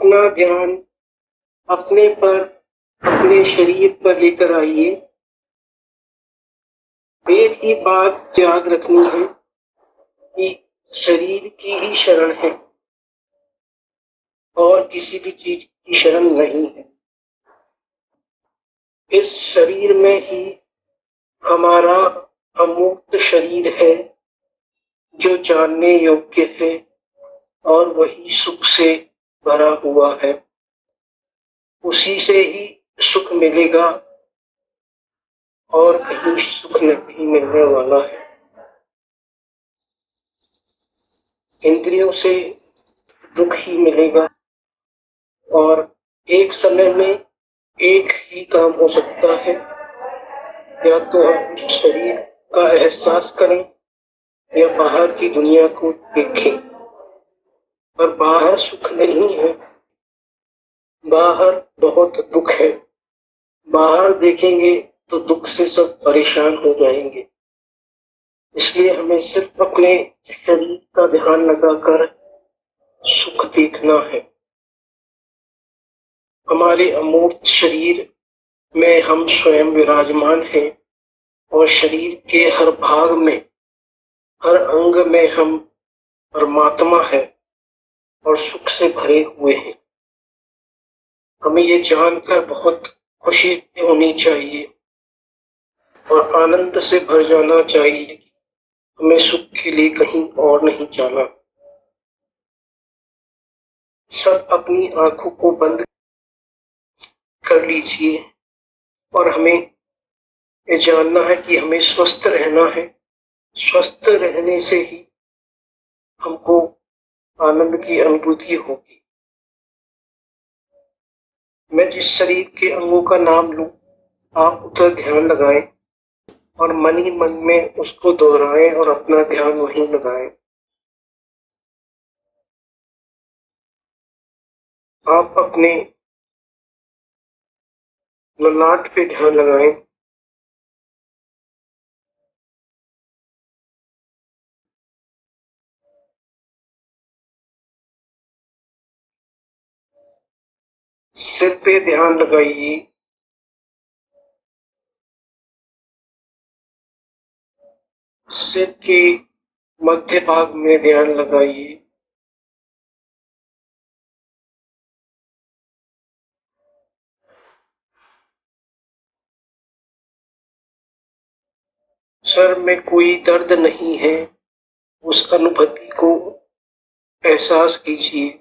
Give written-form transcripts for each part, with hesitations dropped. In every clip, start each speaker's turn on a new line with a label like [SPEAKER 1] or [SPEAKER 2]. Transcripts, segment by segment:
[SPEAKER 1] अपना ध्यान अपने पर, अपने शरीर पर लेकर आइए। एक ही बात याद रखनी है कि शरीर की ही शरण है और किसी भी चीज की शरण नहीं है। इस शरीर में ही हमारा अमूर्त शरीर है जो जानने योग्य है और वही सुख से भरा हुआ है। उसी से ही सुख मिलेगा और कहीं सुख नहीं मिलने वाला है। इंद्रियों से दुख ही मिलेगा और एक समय में एक ही काम हो सकता है, या तो हम शरीर का एहसास करें या बाहर की दुनिया को देखें। पर बाहर सुख नहीं है, बाहर बहुत दुख है। बाहर देखेंगे तो दुख से सब परेशान हो जाएंगे। इसलिए हमें सिर्फ अपने शरीर का ध्यान लगाकर सुख देखना है। हमारे अमूर्त शरीर में हम स्वयं विराजमान हैं और शरीर के हर भाग में, हर अंग में हम परमात्मा है और सुख से भरे हुए हैं। हमें ये जानकर बहुत खुशी होनी चाहिए और आनंद से भर जाना चाहिए। हमें सुख के लिए कहीं और नहीं जाना। सब अपनी आंखों को बंद कर लीजिए और हमें ये जानना है कि हमें स्वस्थ रहना है। स्वस्थ रहने से ही हमको आनंद की अनुभूति होगी। मैं जिस शरीर के अंगों का नाम लूं, आप उधर ध्यान लगाएं और मन ही मन में उसको दोहराएं और अपना ध्यान वहीं लगाएं। आप अपने ललाट पे ध्यान लगाएं। सिर पे ध्यान लगाइए। सिर के मध्य भाग में ध्यान लगाइए। सर में कोई दर्द नहीं है, उस अनुभूति को एहसास कीजिए।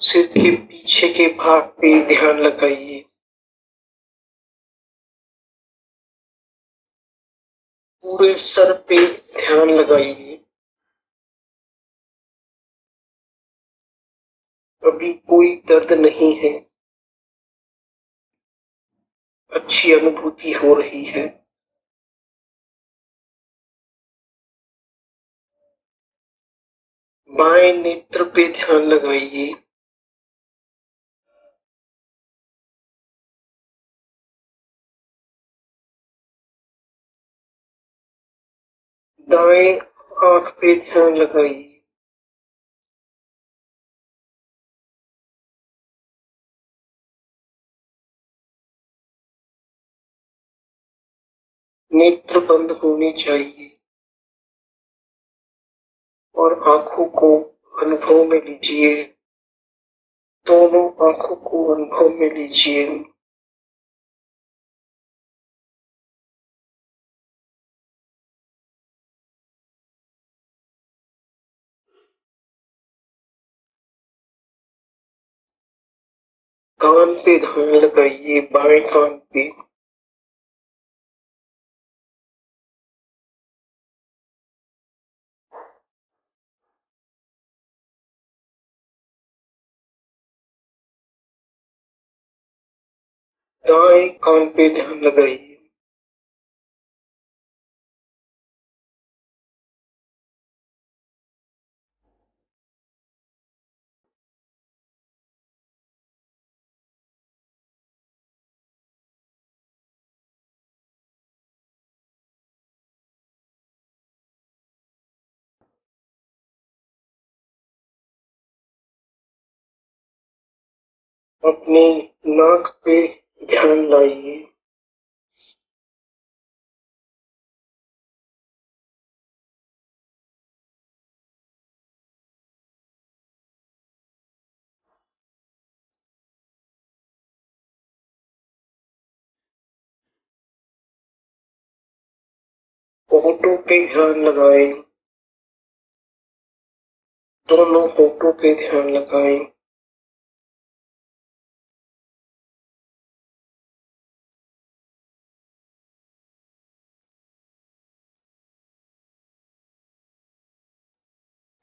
[SPEAKER 1] सिर के पीछे के भाग पे ध्यान लगाइए। पूरे सर पे ध्यान लगाइए। अभी कोई दर्द नहीं है, अच्छी अनुभूति हो रही है। बाएं नेत्र पे ध्यान लगाइए। दाएं आंख पे ध्यान लगाइए। नेत्र बंद होने चाहिए और आंखों को अनुभव में लीजिए। दोनों आंखों को अनुभव में लीजिए। कान पे ध्यान लगाइए, बाएं कान पे। दाएं कान पे ध्यान लगाइए। अपनी नाक पे ध्यान लाइए। होठों पे ध्यान लगाएं। दोनों होठों पे ध्यान लगाएं।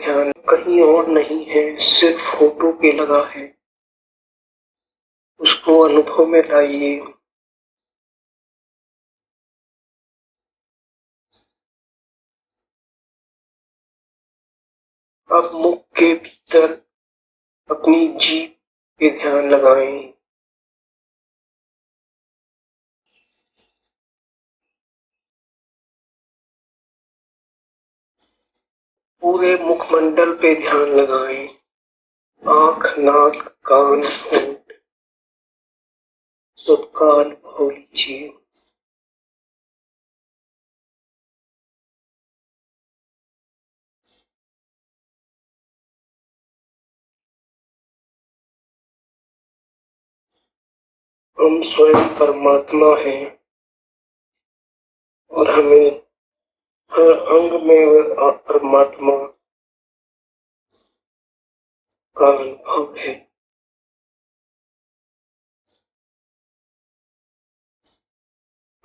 [SPEAKER 1] ध्यान कहीं और नहीं है, सिर्फ होठों पे लगा है। उसको अनुभव में लाइए। अब मुख के भीतर अपनी जीभ पे ध्यान लगाएं। पूरे मुखमंडल पे ध्यान लगाएं। आंख, नाक, कान, होंठ सबका अनुभव लीजिए। हम स्वयं परमात्मा हैं और हमें हर अंग में परमात्मा का अनुभव है।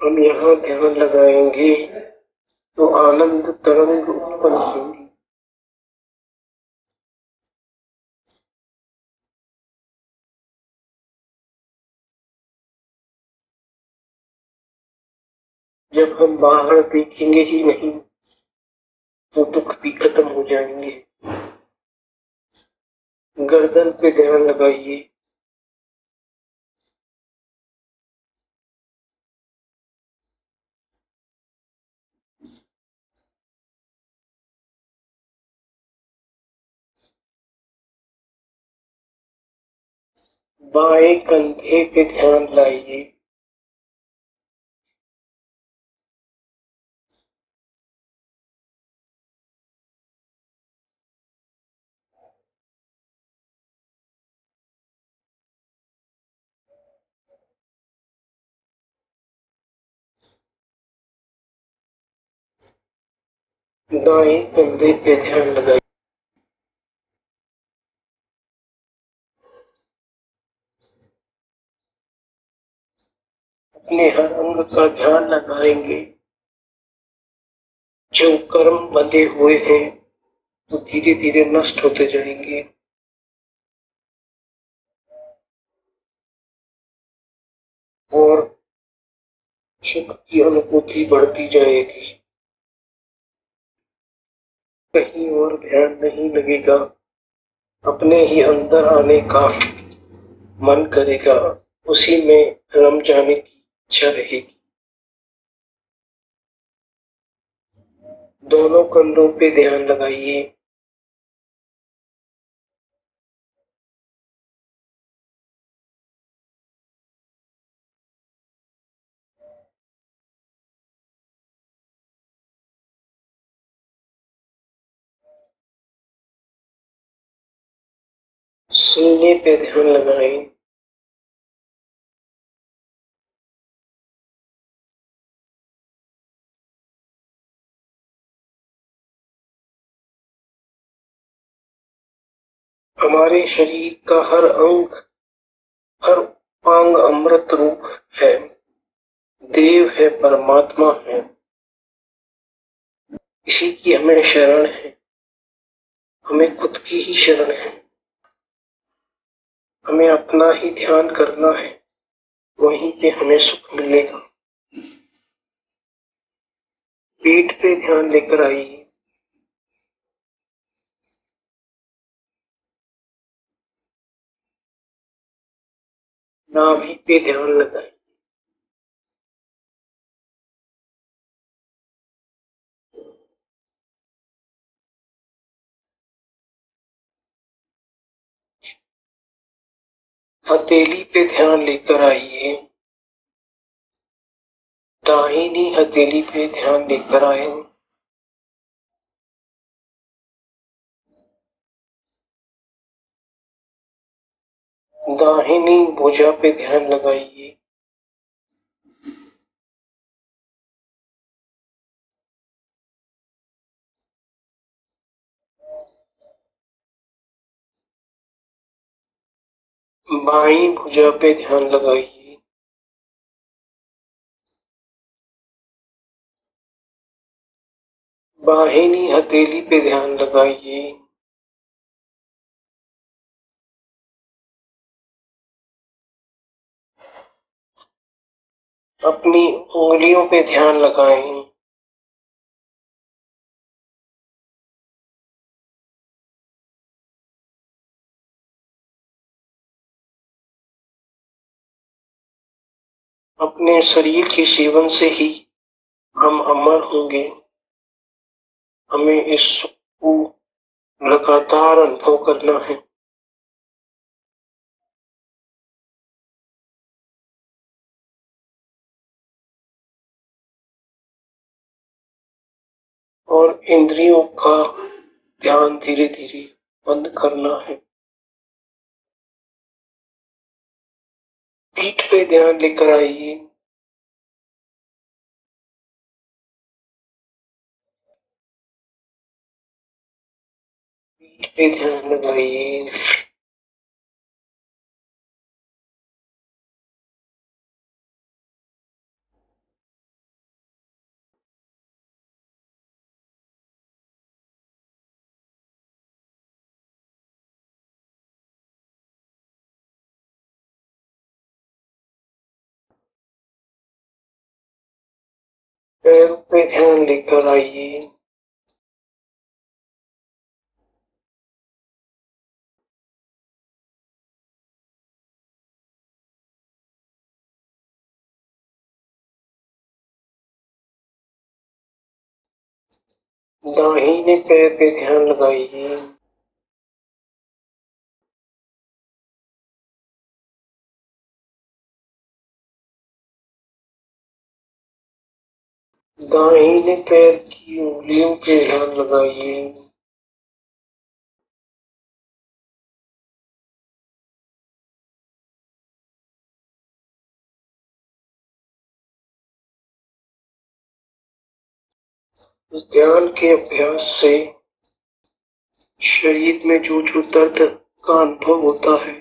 [SPEAKER 1] हम यहाँ ध्यान लगाएंगे तो आनंद तरंग उत्पन्न होंगी। जब हम बाहर देखेंगे ही नहीं तो दुख भी खत्म हो जाएंगे। गर्दन पे ध्यान लगाइए। बाएं कंधे पे ध्यान लाइए। दाएं कंधे पे ध्यान लगाइए। अपने हर अंग का ध्यान लगाएंगे। जो कर्म बंधे हुए हैं वो धीरे धीरे नष्ट होते जाएंगे और सुख की अनुभूति बढ़ती जाएगी। कहीं और ध्यान नहीं लगेगा, अपने ही अंदर आने का मन करेगा, उसी में रम जाने की इच्छा रहेगी। दोनों कंधों पे ध्यान लगाइए। सीने पे ध्यान लगाएं। हमारे शरीर का हर अंग, हर अंग अमृत रूप है, देव है, परमात्मा है। इसी की हमें शरण है। हमें खुद की ही शरण है। हमें अपना ही ध्यान करना है, वहीं पे हमें सुख मिलेगा। पेट पे ध्यान लेकर आइए। नाभि पे ध्यान लगाइए। हथेली पे ध्यान लेकर आइए, दाहिनी हथेली पे ध्यान लेकर आए, दाहिनी भुजा पे ध्यान लगाइए, बाईं भुजा पे ध्यान लगाइए, बाहिनी हथेली पे ध्यान लगाइए, अपनी उंगलियों पे ध्यान लगाएं, अपने शरीर के सेवन से ही हम अमर होंगे। हमें इस सुख को लगातार अनुभव करना है। और इंद्रियों का ध्यान धीरे धीरे बंद करना है। पीठ पे ध्यान लेकर आइए, पीठ पे ध्यान लगाइए, पैरों पे ध्यान लेकर आइए, दाहिने पैर पे ध्यान लगाइए, दाहिने पैर की उंगलियों पे ध्यान लगाइए, इस ध्यान के अभ्यास से शरीर में जो जो दर्द का अनुभव होता है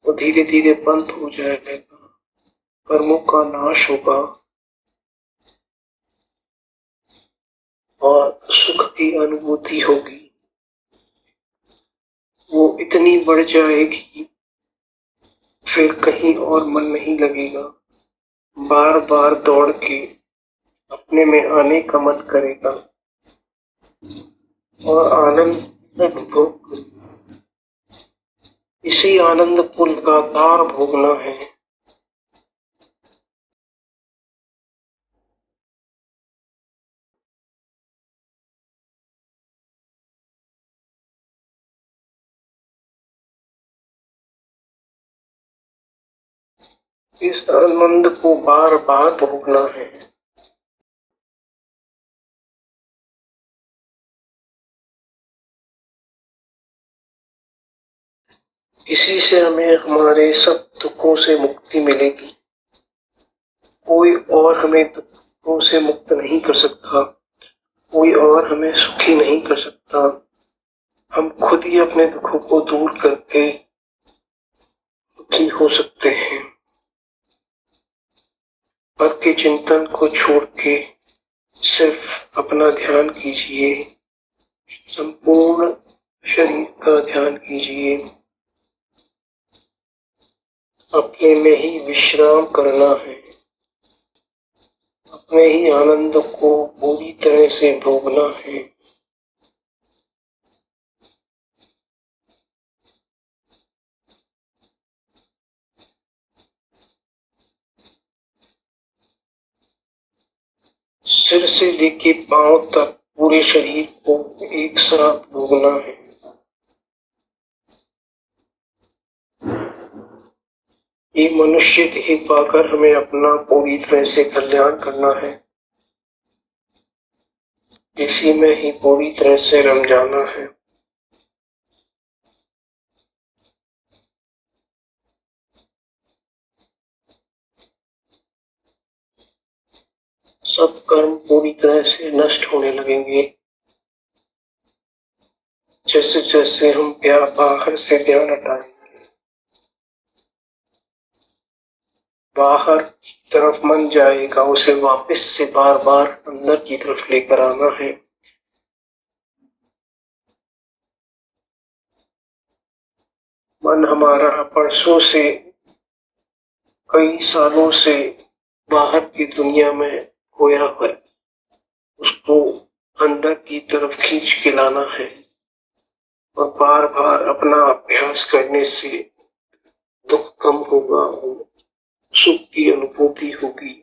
[SPEAKER 1] वो धीरे धीरे बंद हो जाएगा, कर्मों का नाश होगा और सुख की अनुभूति होगी। वो इतनी बढ़ जाएगी फिर कहीं और मन नहीं लगेगा, बार बार दौड़ के अपने में आने का मन करेगा और आनंद अनुभव, इसी आनंद को लगातार भोगना है। इस आनंद को बार बार भोगना है। इसी से हमें हमारे सब दुखों से मुक्ति मिलेगी। कोई और हमें दुखों से मुक्त नहीं कर सकता, कोई और हमें सुखी नहीं कर सकता। हम खुद ही अपने दुखों को दूर करके सुखी हो सकते हैं। पर के चिंतन को छोड़ के सिर्फ अपना ध्यान कीजिए, संपूर्ण शरीर का ध्यान कीजिए, अपने में ही विश्राम करना है, अपने ही आनंद को पूरी तरह से भोगना है। सिर से लेके पांव तक पूरे शरीर को एक साथ भोगना है। ये मनुष्य देह पाकर हमें अपना पूरी तरह से कल्याण करना है, इसी में ही पूरी तरह से रम जाना है। सब कर्म पूरी तरह से नष्ट होने लगेंगे जैसे जैसे हम बाहर से ध्यान हटाएंगे। बाहर की तरफ मन जाएगा, उसे वापस से बार बार अंदर की तरफ लेकर आना है। मन हमारा परसों से, कई सालों से बाहर की दुनिया में खोया है, उसको अंदर की तरफ खींच के लाना है और बार बार अपना अभ्यास करने से दुख कम होगा, सुख की अनुभूति होगी।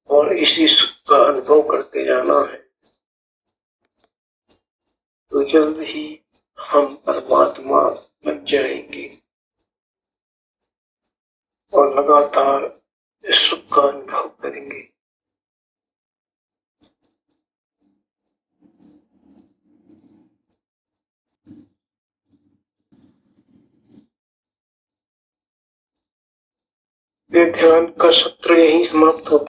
[SPEAKER 1] और इसी सुख का अनुभव करते जाना है, तो जल्द ही हम परमात्मा बन जाएंगे और लगातार इस सुख का अनुभव करेंगे। ये ध्यान का सत्र यही समाप्त होता है।